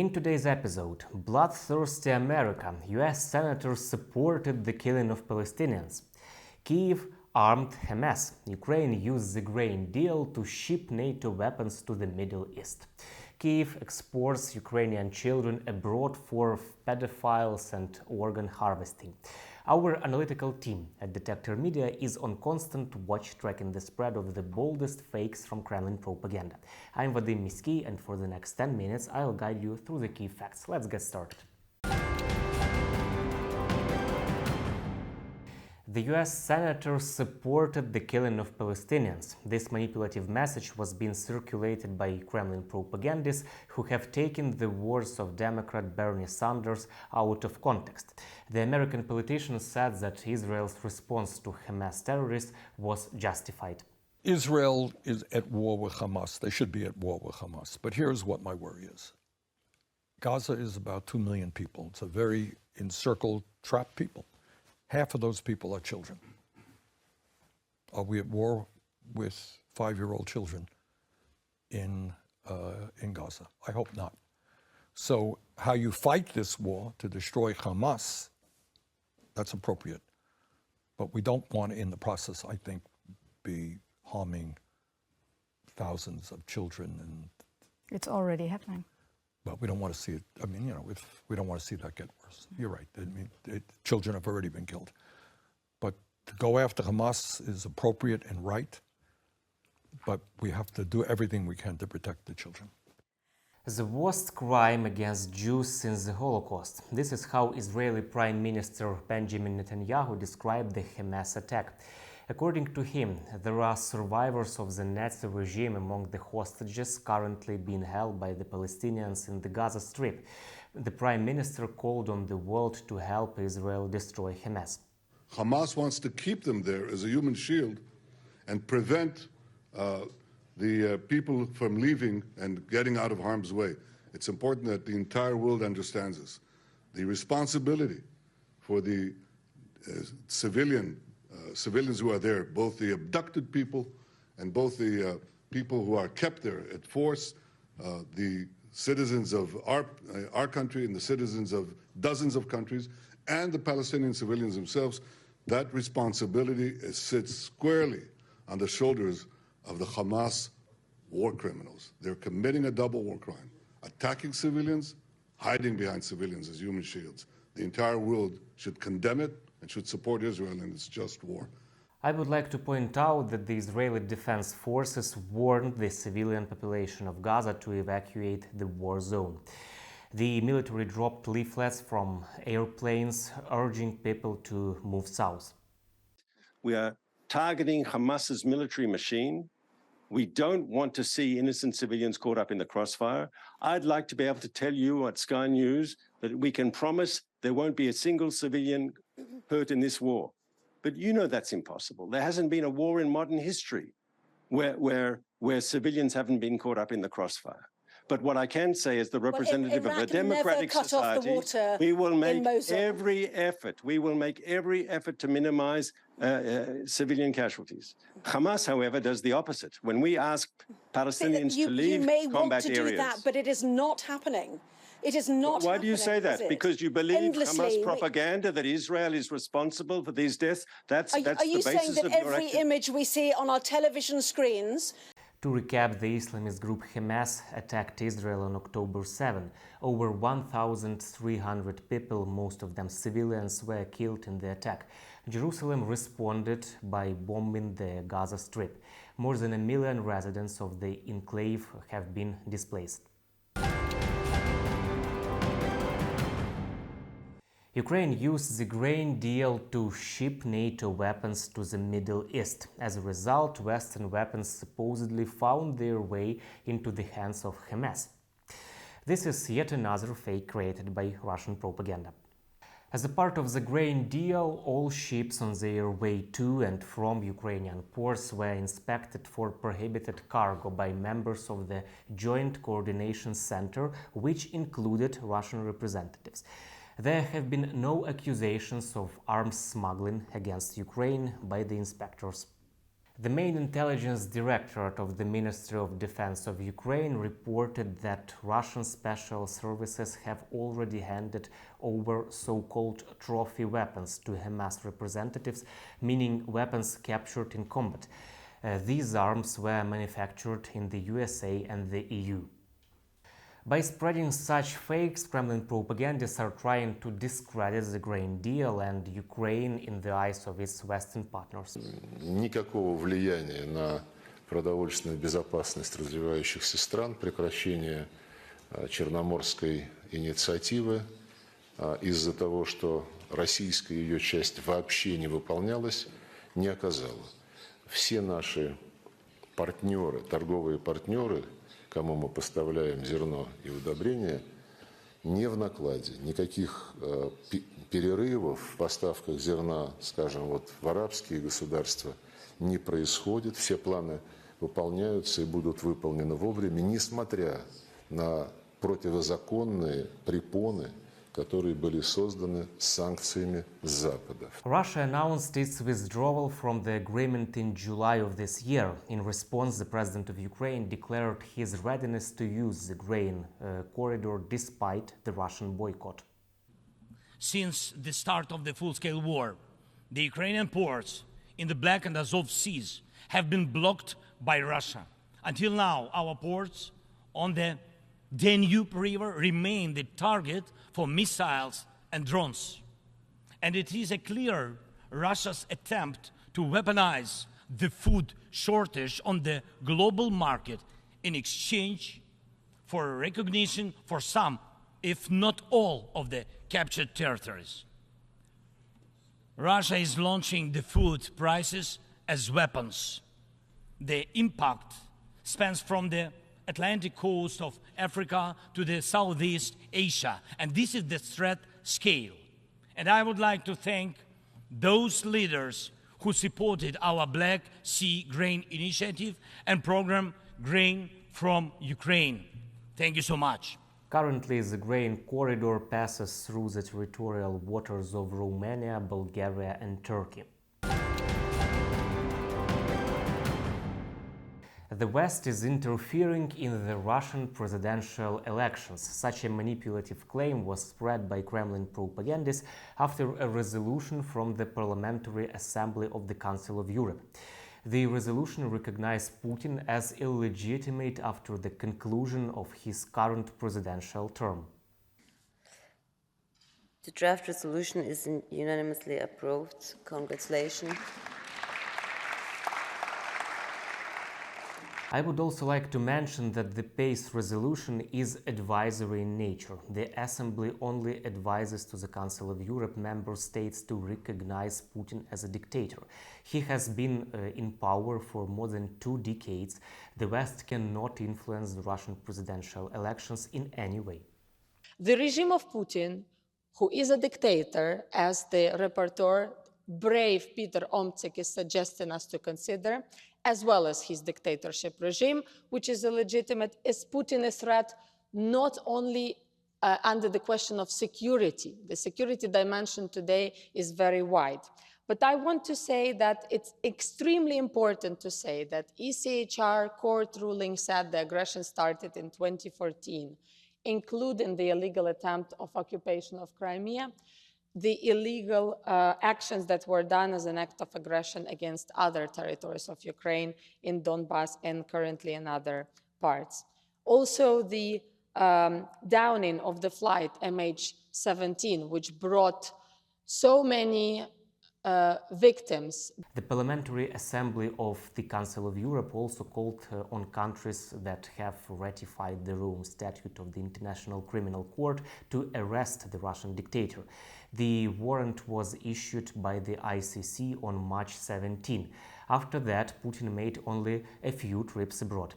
In today's episode, Bloodthirsty America, US senators supported the killing of Palestinians. Kyiv armed Hamas. Ukraine used the grain deal to ship NATO weapons to the Middle East. Kyiv exports Ukrainian children abroad for pedophiles and organ harvesting. Our analytical team at Detector Media is on constant watch, tracking the spread of the boldest fakes from Kremlin propaganda. I'm Vadym Miskyi, and for the next 10 minutes I'll guide you through the key facts. Let's get started. The US senators supported the killing of Palestinians. This manipulative message was being circulated by Kremlin propagandists who have taken the words of Democrat Bernie Sanders out of context. The American politician said that Israel's response to Hamas terrorists was justified. Israel is at war with Hamas. They should be at war with Hamas. But here's what my worry is. Gaza is about 2 million people. It's a very encircled, trapped people. Half of those people are children. Are we at war with 5-year-old children in Gaza? I hope not. So how you fight this war to destroy Hamas, that's appropriate. But we don't want to, in the process, I think, be harming thousands of children. And it's already happening. But we don't want to see it. I mean, we don't want to see that get worse. You're right. I mean, children have already been killed. But to go after Hamas is appropriate and right. But we have to do everything we can to protect the children. The worst crime against Jews since the Holocaust. This is how Israeli Prime Minister Benjamin Netanyahu described the Hamas attack. According to him, there are survivors of the Nazi regime among the hostages currently being held by the Palestinians in the Gaza Strip. The Prime Minister called on the world to help Israel destroy Hamas. Hamas wants to keep them there as a human shield and prevent the people from leaving and getting out of harm's way. It's important that the entire world understands this. The responsibility for the civilians who are there, both the abducted people and both the people who are kept there at force, the citizens of our country and the citizens of dozens of countries, and the Palestinian civilians themselves, that responsibility sits squarely on the shoulders of the Hamas war criminals. They're committing a double war crime, attacking civilians, hiding behind civilians as human shields. The entire world should condemn it and should support Israel in its just war. I would like to point out that the Israeli Defense Forces warned the civilian population of Gaza to evacuate the war zone. The military dropped leaflets from airplanes urging people to move south. We are targeting Hamas's military machine. We don't want to see innocent civilians caught up in the crossfire. I'd like to be able to tell you at Sky News that we can promise there won't be a single civilian hurt in this war. But you know that's impossible. There hasn't been a war in modern history where civilians haven't been caught up in the crossfire. But what I can say as the representative of a democratic society, we will make every effort to minimize civilian casualties. Hamas, however, does the opposite. When we ask Palestinians to leave combat areas... You may want to do that, but it is not happening. It is not Why do you say that? Because you believe Hamas propaganda that Israel is responsible for these deaths? That's the basis of your... Are you saying that every image we see on our television screens... To recap, the Islamist group Hamas attacked Israel on October 7. Over 1,300 people, most of them civilians, were killed in the attack. Jerusalem responded by bombing the Gaza Strip. More than 1 million residents of the enclave have been displaced. Ukraine used the grain deal to ship NATO weapons to the Middle East. As a result, Western weapons supposedly found their way into the hands of Hamas. This is yet another fake created by Russian propaganda. As a part of the grain deal, all ships on their way to and from Ukrainian ports were inspected for prohibited cargo by members of the Joint Coordination Center, which included Russian representatives. There have been no accusations of arms smuggling against Ukraine by the inspectors. The main intelligence directorate of the Ministry of Defense of Ukraine reported that Russian special services have already handed over so-called trophy weapons to Hamas representatives, meaning weapons captured in combat. These arms were manufactured in the USA and the EU. By spreading such fakes, Kremlin propagandists are trying to discredit the grain deal and Ukraine in the eyes of its Western partners. Никакого влияния на продовольственную безопасность развивающихся стран, прекращение Черноморской инициативы из-за того, что российская ее часть вообще не выполнялась, не оказала. Все наши партнеры, торговые партнеры, кому мы поставляем зерно и удобрения, не в накладе. Никаких перерывов в поставках зерна, скажем, вот в арабские государства не происходит. Все планы выполняются и будут выполнены вовремя, несмотря на противозаконные препоны, которые были созданы санкциями с Запада. Russia announced its withdrawal from the agreement in July of this year. In response, the president of Ukraine declared his readiness to use the grain corridor despite the Russian boycott. Since the start of the full-scale war, the Ukrainian ports in the Black and Azov Seas have been blocked by Russia. Until now, our ports on the Danube River remain the target for missiles and drones. And it is a clear Russia's attempt to weaponize the food shortage on the global market in exchange for recognition for some, if not all, of the captured territories. Russia is launching the food prices as weapons. The impact spans from the Atlantic coast of Africa to the Southeast Asia, and this is the threat scale. And I would like to thank those leaders who supported our Black Sea Grain Initiative and program Grain from Ukraine. Thank you so much. Currently, the grain corridor passes through the territorial waters of Romania, Bulgaria and Turkey. The West is interfering in the Russian presidential elections. Such a manipulative claim was spread by Kremlin propagandists after a resolution from the Parliamentary Assembly of the Council of Europe. The resolution recognized Putin as illegitimate after the conclusion of his current presidential term. The draft resolution is unanimously approved. Congratulations. I would also like to mention that the PACE resolution is advisory in nature. The Assembly only advises to the Council of Europe member states to recognize Putin as a dictator. He has been in power for more than 2 decades. The West cannot influence the Russian presidential elections in any way. The regime of Putin, who is a dictator, as the rapporteur, brave Peter Omtsik, is suggesting us to consider, as well as his dictatorship regime, which is illegitimate, is putting a threat not only under the question of security. The security dimension today is very wide. But I want to say that it's extremely important to say that ECHR court ruling said the aggression started in 2014, including the illegal attempt of occupation of Crimea, the illegal actions that were done as an act of aggression against other territories of Ukraine in Donbass and currently in other parts. Also, the downing of the flight MH17, which brought so many victims. The Parliamentary Assembly of the Council of Europe also called on countries that have ratified the Rome Statute of the International Criminal Court to arrest the Russian dictator. The warrant was issued by the ICC on March 17. After that, Putin made only a few trips abroad.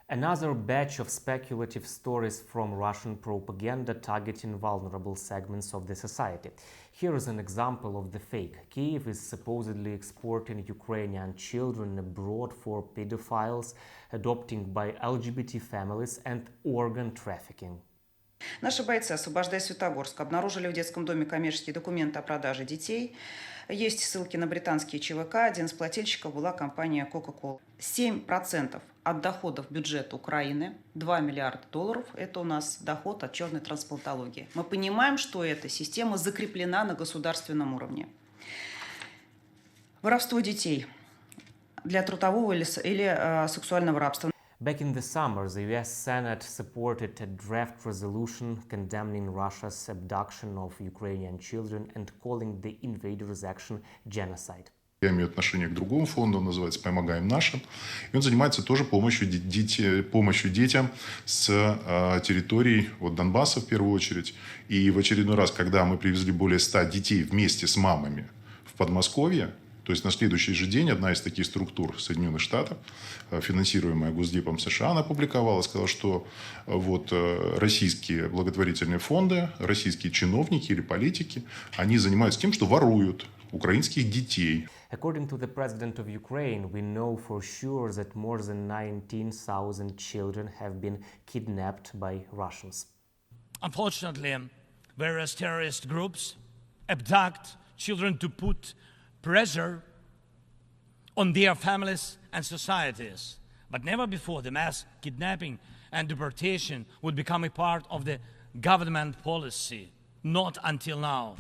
Another batch of speculative stories from Russian propaganda targeting vulnerable segments of the society. Here is an example of the fake. Kyiv is supposedly exporting Ukrainian children abroad for pedophiles, adopting by LGBT families and organ trafficking. Наши бойцы, освобождая Светогорск, обнаружили в детском доме коммерческие документы о продаже детей. Есть ссылки на британские ЧВК. Один из плательщиков была компания Coca-Cola. 7% от доходов бюджета Украины, $2 миллиарда, это у нас доход от черной трансплантологии. Мы понимаем, что эта система закреплена на государственном уровне. Воровство детей для трудового или сексуального рабства. Back in the summer, the US Senate supported a draft resolution condemning Russia's abduction of Ukrainian children and calling the invaders' action genocide. Я имею отношение к другому фонду, он называется «Помогаем нашим». И он занимается тоже помощью детям с территорий Донбасса в первую очередь. И в очередной раз, когда мы привезли более 100 детей вместе с мамами в Подмосковье, то есть на следующий же день одна из таких структур Соединенных Штатов, финансируемая Госдепом США, она опубликовала, сказала, что российские благотворительные фонды, российские чиновники или политики, они занимаются тем, что воруют украинских детей. According to the president of Ukraine, we know for sure that more than 19,000 children have been kidnapped by Russians. Unfortunately, various terrorist groups abduct children to put pressure on their families and societies. But never before the mass kidnapping and deportation would become a part of the government policy. Not until now.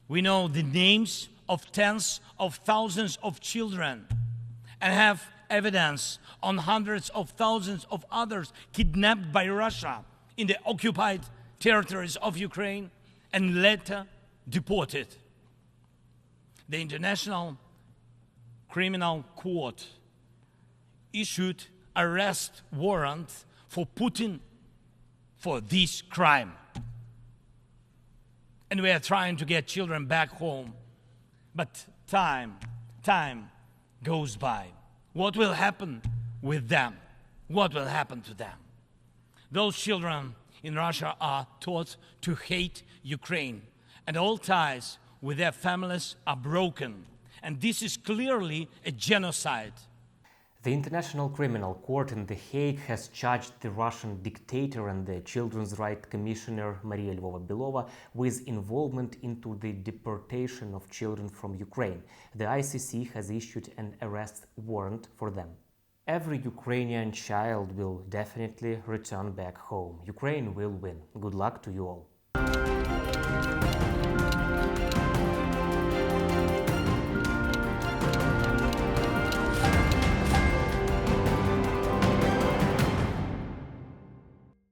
We know the names of tens of thousands of children and have evidence on hundreds of thousands of others kidnapped by Russia in the occupied territories of Ukraine and later deported. The International Criminal Court issued arrest warrant for Putin for this crime. And we are trying to get children back home. But time goes by. What will happen with them? What will happen to them? Those children in Russia are taught to hate Ukraine, and all ties with their families are broken. And this is clearly a genocide. The International Criminal Court in The Hague has charged the Russian dictator and the Children's Rights Commissioner Maria Lvova-Belova with involvement into the deportation of children from Ukraine. The ICC has issued an arrest warrant for them. Every Ukrainian child will definitely return back home. Ukraine will win. Good luck to you all.